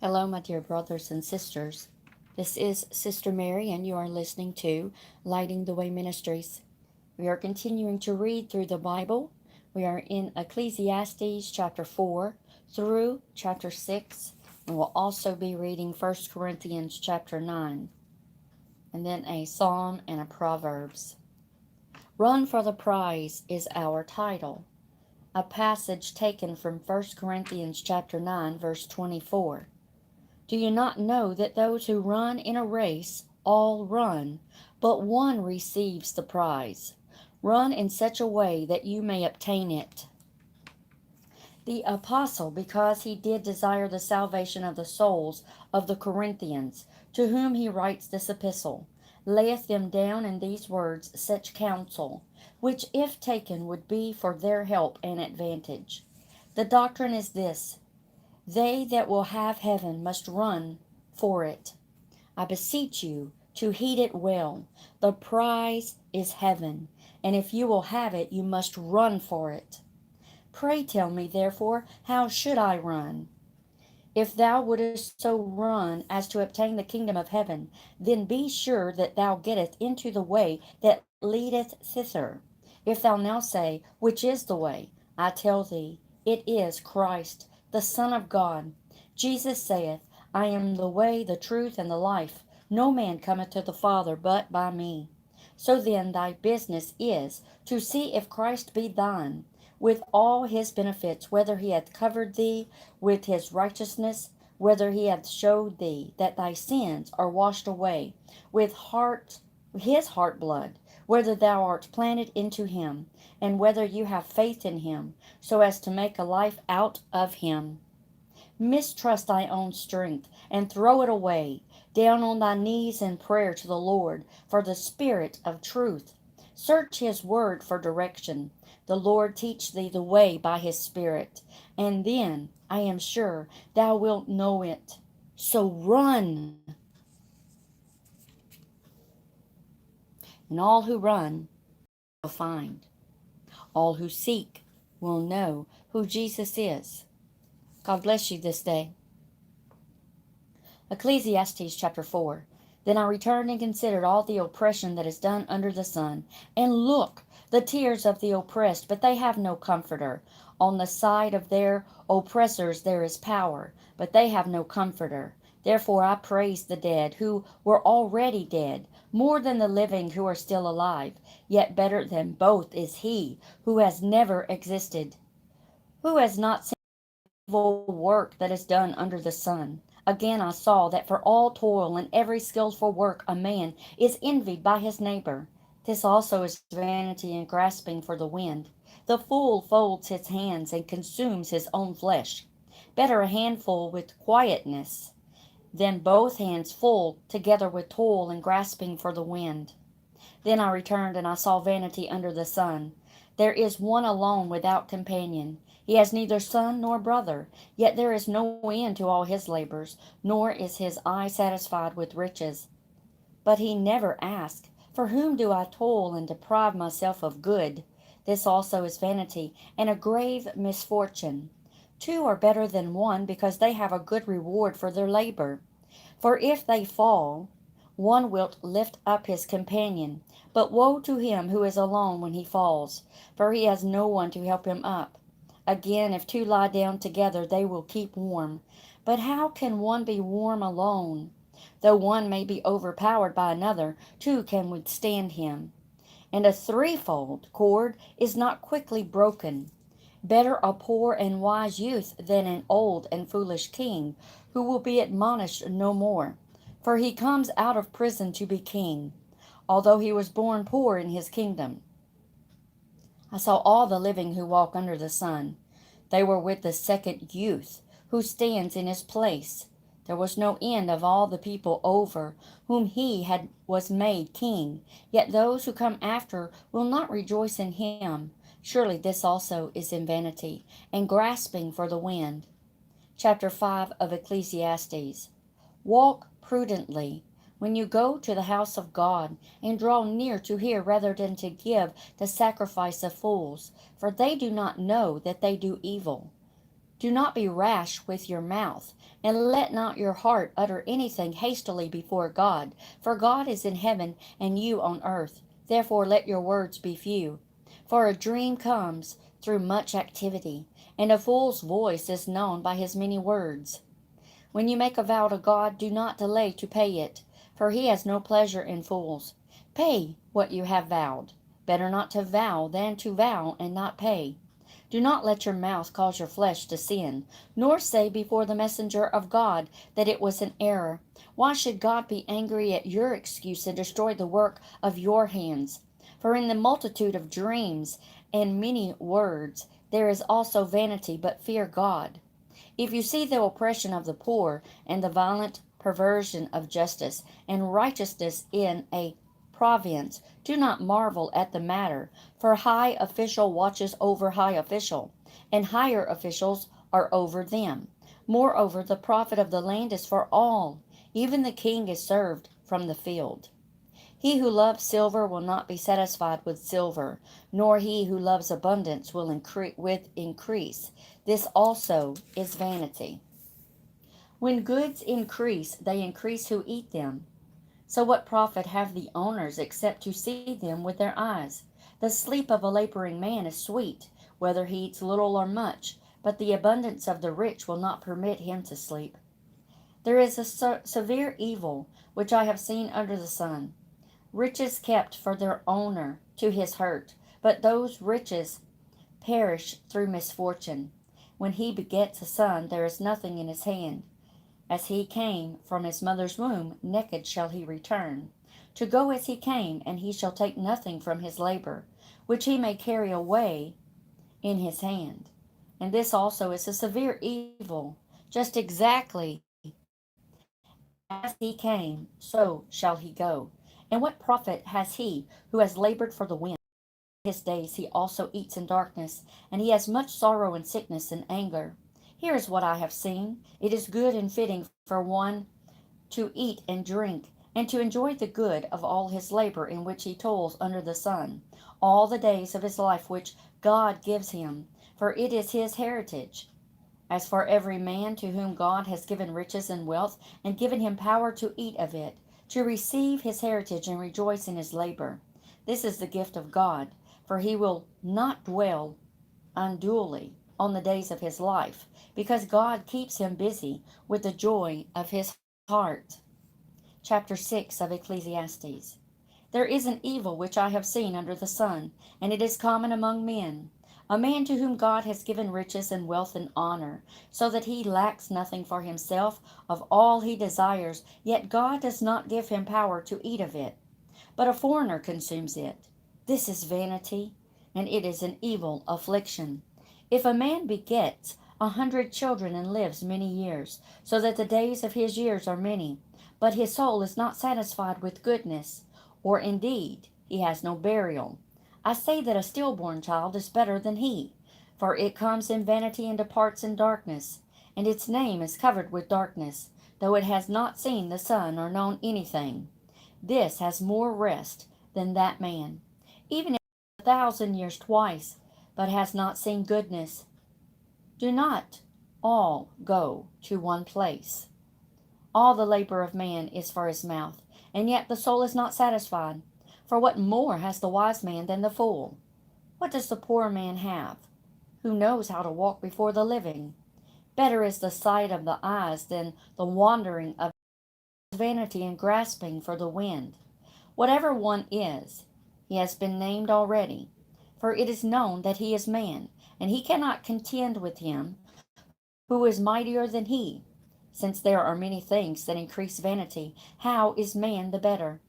Hello, my dear brothers and sisters. This is Sister Mary, and you are listening to Lighting the Way Ministries. We are continuing to read through the Bible. We are in Ecclesiastes chapter 4 through chapter 6, and we'll also be reading 1 Corinthians chapter 9, and then a psalm and a Proverbs. Run for the prize is our title, a passage taken from 1 Corinthians chapter 9, verse 24. Do you not know that those who run in a race all run, but one receives the prize? Run in such a way that you may obtain it. The apostle, because he did desire the salvation of the souls of the Corinthians, to whom he writes this epistle, layeth them down in these words such counsel, which if taken would be for their help and advantage. The doctrine is this: they that will have heaven must run for it. I beseech you to heed it well. The prize is heaven, and if you will have it, you must run for it. Pray tell me, therefore, how should I run? If thou wouldest so run as to obtain the kingdom of heaven, then be sure that thou gettest into the way that leadeth thither. If thou now say, which is the way? I tell thee, it is Christ, the Son of God. Jesus saith, I am the way, the truth, and the life. No man cometh to the Father but by me. So then thy business is to see if Christ be thine, with all his benefits, whether he hath covered thee with his righteousness, whether he hath showed thee that thy sins are washed away with his heart blood, whether thou art planted into him, and whether you have faith in him, so as to make a life out of him. Mistrust thy own strength, and throw it away, down on thy knees in prayer to the Lord for the Spirit of truth. Search his word for direction. The Lord teach thee the way by his Spirit, and then, I am sure, thou wilt know it. So run. And all who run will find. All who seek will know who Jesus is. God bless you this day. Ecclesiastes chapter 4. Then I returned and considered all the oppression that is done under the sun. And look, the tears of the oppressed, but they have no comforter. On the side of their oppressors there is power, but they have no comforter. Therefore I praise the dead, who were already dead, more than the living who are still alive. Yet better than both is he who has never existed, who has not seen evil work that is done under the sun. Again I saw that for all toil and every skillful work a man is envied by his neighbor. This also is vanity and grasping for the wind. The fool folds his hands and consumes his own flesh. Better a handful with quietness than both hands full together with toil and grasping for the wind. Then I returned, and I saw vanity under the sun. There is one alone without companion. He has neither son nor brother, yet there is no end to all his labors, nor is his eye satisfied with riches. But he never asks, for whom do I toil and deprive myself of good? This also is vanity, and a grave misfortune. Two are better than one, because they have a good reward for their labor. For if they fall, one wilt lift up his companion. But woe to him who is alone when he falls, for he has no one to help him up. Again, if two lie down together, they will keep warm. But how can one be warm alone? Though one may be overpowered by another, two can withstand him. And a threefold cord is not quickly broken. Better a poor and wise youth than an old and foolish king, who will be admonished no more. For he comes out of prison to be king, although he was born poor in his kingdom. I saw all the living who walk under the sun. They were with the second youth, who stands in his place. There was no end of all the people over whom was made king. Yet those who come after will not rejoice in him. Surely this also is in vanity, and grasping for the wind. Chapter 5 of Ecclesiastes. Walk prudently when you go to the house of God, and draw near to hear rather than to give the sacrifice of fools, for they do not know that they do evil. Do not be rash with your mouth, and let not your heart utter anything hastily before God. For God is in heaven, and you on earth. Therefore let your words be few. For a dream comes through much activity, and a fool's voice is known by his many words. When you make a vow to God, do not delay to pay it, for he has no pleasure in fools. Pay what you have vowed. Better not to vow than to vow and not pay. Do not let your mouth cause your flesh to sin, nor say before the messenger of God that it was an error. Why should God be angry at your excuse and destroy the work of your hands? For in the multitude of dreams and many words there is also vanity, but fear God. If you see the oppression of the poor, and the violent perversion of justice, and righteousness in a province, do not marvel at the matter, for high official watches over high official, and higher officials are over them. Moreover, the profit of the land is for all, even the king is served from the field. He who loves silver will not be satisfied with silver, nor he who loves abundance will increase. This also is vanity. When goods increase, they increase who eat them. So what profit have the owners except to see them with their eyes? The sleep of a laboring man is sweet, whether he eats little or much, but the abundance of the rich will not permit him to sleep. There is a severe evil which I have seen under the sun. Riches kept for their owner to his hurt, but those riches perish through misfortune. When he begets a son, there is nothing in his hand. As he came from his mother's womb, naked shall he return. To go as he came, and he shall take nothing from his labor, which he may carry away in his hand. And this also is a severe evil, just exactly as he came, so shall he go. And what profit has he who has labored for the wind? His days he also eats in darkness, and he has much sorrow and sickness and anger. Here is what I have seen. It is good and fitting for one to eat and drink, and to enjoy the good of all his labor in which he toils under the sun, all the days of his life which God gives him, for it is his heritage. As for every man to whom God has given riches and wealth, and given him power to eat of it, to receive his heritage and rejoice in his labor, this is the gift of God, for he will not dwell unduly on the days of his life, because God keeps him busy with the joy of his heart. Chapter 6 of Ecclesiastes. There is an evil which I have seen under the sun, and it is common among men. A man to whom God has given riches and wealth and honor, so that he lacks nothing for himself of all he desires, yet God does not give him power to eat of it, but a foreigner consumes it. This is vanity, and it is an evil affliction. If a man begets 100 children and lives many years, so that the days of his years are many, but his soul is not satisfied with goodness, or indeed he has no burial, I say that a stillborn child is better than he, for it comes in vanity and departs in darkness, and its name is covered with darkness, though it has not seen the sun or known anything. This has more rest than that man, even if 1,000 years twice, but has not seen goodness. Do not all go to one place. All the labor of man is for his mouth, and yet the soul is not satisfied. For what more has the wise man than the fool? What does the poor man have, who knows how to walk before the living? Better is the sight of the eyes than the wandering of vanity and grasping for the wind. Whatever one is, he has been named already, for it is known that he is man, and he cannot contend with him who is mightier than he. Since there are many things that increase vanity, how is man the better?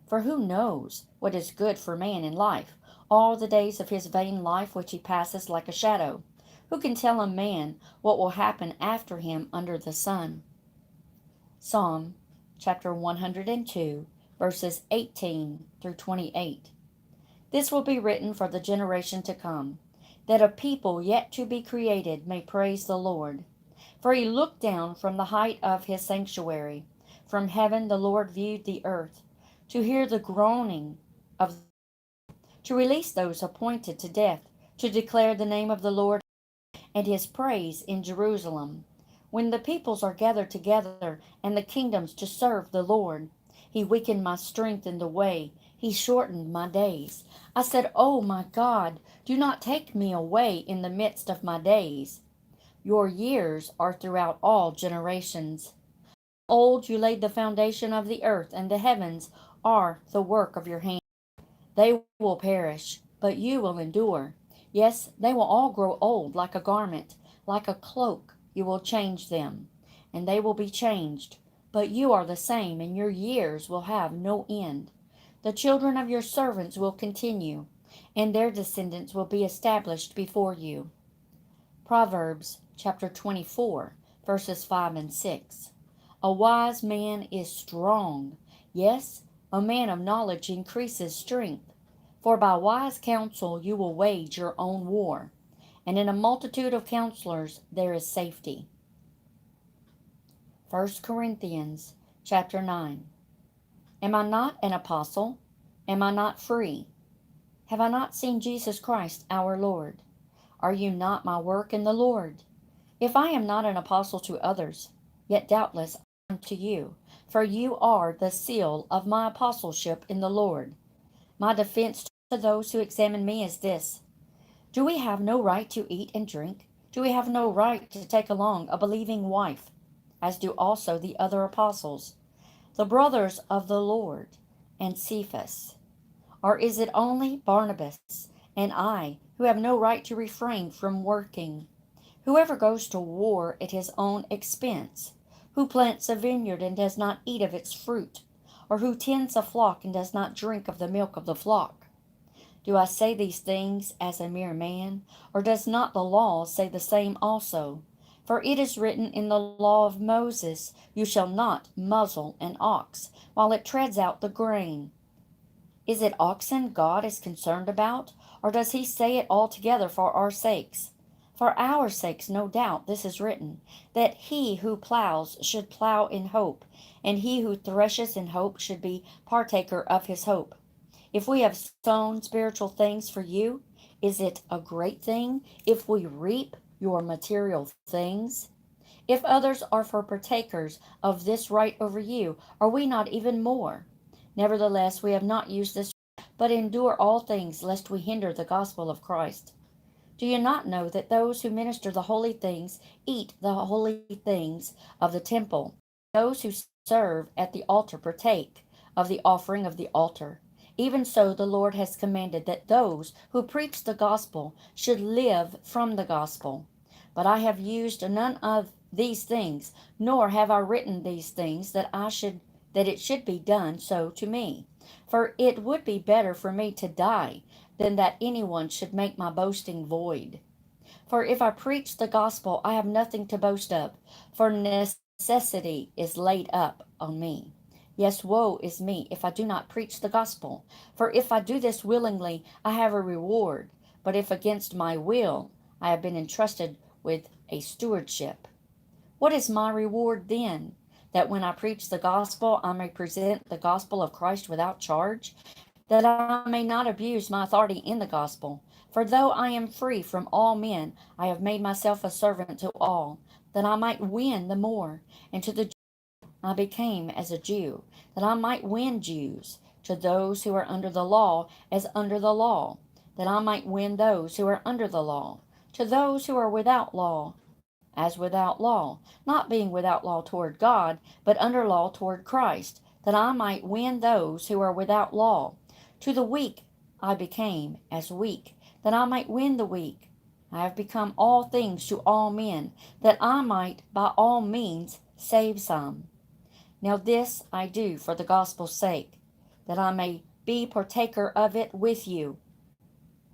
For who knows what is good for man in life, all the days of his vain life which he passes like a shadow? Who can tell a man what will happen after him under the sun? Psalm chapter 102, verses 18 through 28. This will be written for the generation to come, that a people yet to be created may praise the Lord. For he looked down from the height of his sanctuary. From heaven the Lord viewed the earth, to hear the groaning to release those appointed to death, to declare the name of the Lord, and his praise in Jerusalem. When the peoples are gathered together, and the kingdoms to serve the Lord. He weakened my strength in the way, he shortened my days. I said, O my God, do not take me away in the midst of my days. Your years are throughout all generations. Old you laid the foundation of the earth, and the heavens are the work of your hand. They will perish, but you will endure. Yes, they will all grow old like a garment, like a cloak you will change them, and they will be changed. But you are the same, and your years will have no end. The children of your servants will continue, and their descendants will be established before you. Proverbs chapter 24, verses 5 and 6. A wise man is strong. Yes, a man of knowledge increases strength. For by wise counsel you will wage your own war, and in a multitude of counselors there is safety. 1 Corinthians chapter 9. Am I not an apostle? Am I not free? Have I not seen Jesus Christ our Lord? Are you not my work in the Lord? If I am not an apostle to others, yet doubtless I am to you, for you are the seal of my apostleship in the Lord. My defense to those who examine me is this: do we have no right to eat and drink? Do we have no right to take along a believing wife, as do also the other apostles, the brothers of the Lord, and Cephas? Or is it only Barnabas and I who have no right to refrain from working? Whoever goes to war at his own expense, who plants a vineyard and does not eat of its fruit, or who tends a flock and does not drink of the milk of the flock? Do I say these things as a mere man, or does not the law say the same also? For it is written in the law of Moses, you shall not muzzle an ox while it treads out the grain. Is it oxen God is concerned about, or does he say it altogether for our sakes? For our sakes, no doubt, this is written, that he who plows should plow in hope, and he who threshes in hope should be partaker of his hope. If we have sown spiritual things for you, is it a great thing if we reap your material things? If others are for partakers of this right over you, are we not even more? Nevertheless, we have not used this, but endure all things, lest we hinder the gospel of Christ. Do you not know that those who minister the holy things eat the holy things of the temple? Those who serve at the altar partake of the offering of the altar. Even so, the Lord has commanded that those who preach the gospel should live from the gospel. But I have used none of these things, nor have I written these things that it should be done so to me. For it would be better for me to die than that anyone should make my boasting void. For if I preach the gospel, I have nothing to boast of, for necessity is laid up on me. Yes, woe is me if I do not preach the gospel. For if I do this willingly, I have a reward. But if against my will, I have been entrusted with a stewardship. What is my reward then? That when I preach the gospel, I may present the gospel of Christ without charge, that I may not abuse my authority in the gospel. For though I am free from all men, I have made myself a servant to all, that I might win the more. And to the Jew I became as a Jew, that I might win Jews. To those who are under the law, as under the law, that I might win those who are under the law. To those who are without law, as without law, not being without law toward God, but under law toward Christ, that I might win those who are without law. To the weak I became as weak, that I might win the weak. I have become all things to all men, that I might by all means save some. Now this I do for the gospel's sake, that I may be partaker of it with you.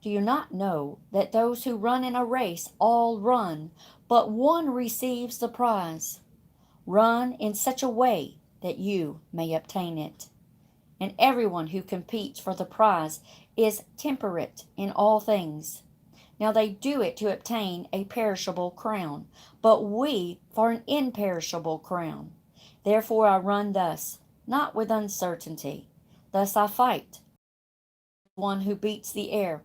Do you not know that those who run in a race all run, but one receives the prize? Run in such a way that you may obtain it. And everyone who competes for the prize is temperate in all things. Now they do it to obtain a perishable crown, but we for an imperishable crown. Therefore I run thus, not with uncertainty. Thus I fight, one who beats the air.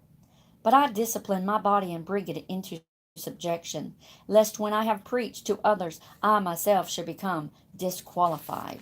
But I discipline my body and bring it into subjection, lest when I have preached to others, I myself should become disqualified.